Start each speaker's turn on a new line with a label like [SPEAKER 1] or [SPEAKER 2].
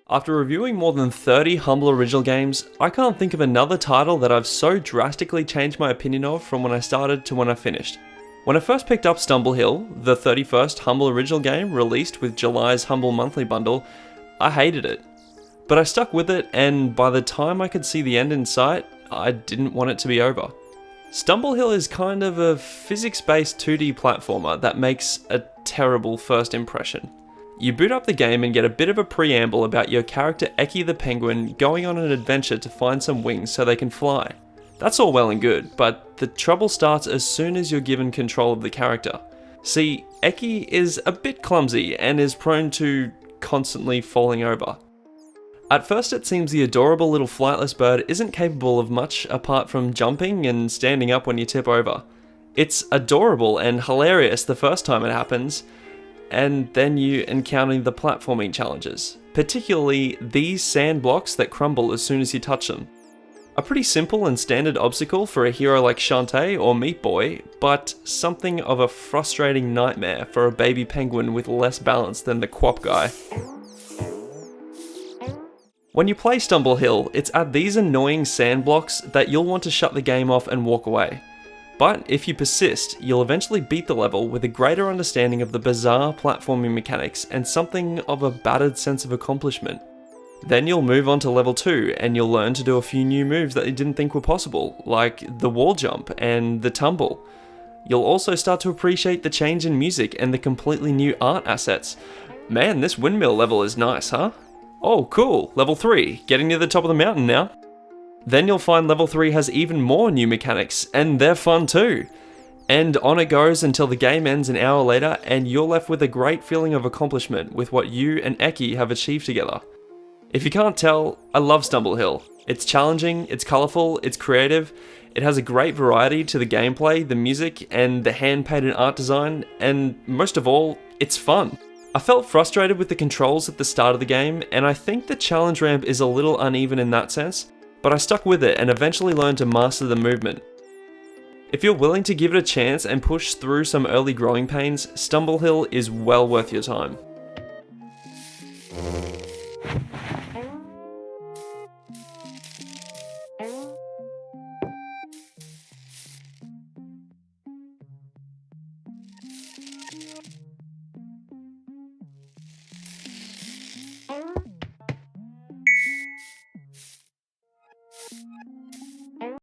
[SPEAKER 1] After reviewing more than 30 Humble Original games, I can't think of another title that I've so drastically changed my opinion of from when I started to when I finished. When I first picked up Stumblehill, the 31st Humble Original game released with July's Humble Monthly Bundle, I hated it. But I stuck with it, and by the time I could see the end in sight, I didn't want it to be over. Stumblehill is kind of a physics-based 2D platformer that makes a terrible first impression. You boot up the game and get a bit of a preamble about your character Eki the Penguin going on an adventure to find some wings so they can fly. That's all well and good, but the trouble starts as soon as you're given control of the character. See, Eki is a bit clumsy and is prone to constantly falling over. At first it seems the adorable little flightless bird isn't capable of much apart from jumping and standing up when you tip over. It's adorable and hilarious the first time it happens, and then you encounter the platforming challenges, particularly these sand blocks that crumble as soon as you touch them. A pretty simple and standard obstacle for a hero like Shantae or Meat Boy, but something of a frustrating nightmare for a baby penguin with less balance than the Quap guy. When you play Stumblehill, it's at these annoying sand blocks that you'll want to shut the game off and walk away. But if you persist, you'll eventually beat the level with a greater understanding of the bizarre platforming mechanics and something of a battered sense of accomplishment. Then you'll move on to level 2 and you'll learn to do a few new moves that you didn't think were possible, like the wall jump and the tumble. You'll also start to appreciate the change in music and the completely new art assets. Man, this windmill level is nice, huh? Oh cool, level 3, getting near the top of the mountain now. Then you'll find level 3 has even more new mechanics, and they're fun too. And on it goes until the game ends an hour later, and you're left with a great feeling of accomplishment with what you and Eki have achieved together. If you can't tell, I love Stumblehill. It's challenging, it's colourful, it's creative, it has a great variety to the gameplay, the music, and the hand-painted art design, and most of all, it's fun. I felt frustrated with the controls at the start of the game, and I think the challenge ramp is a little uneven in that sense, but I stuck with it and eventually learned to master the movement. If you're willing to give it a chance and push through some early growing pains, Stumblehill is well worth your time.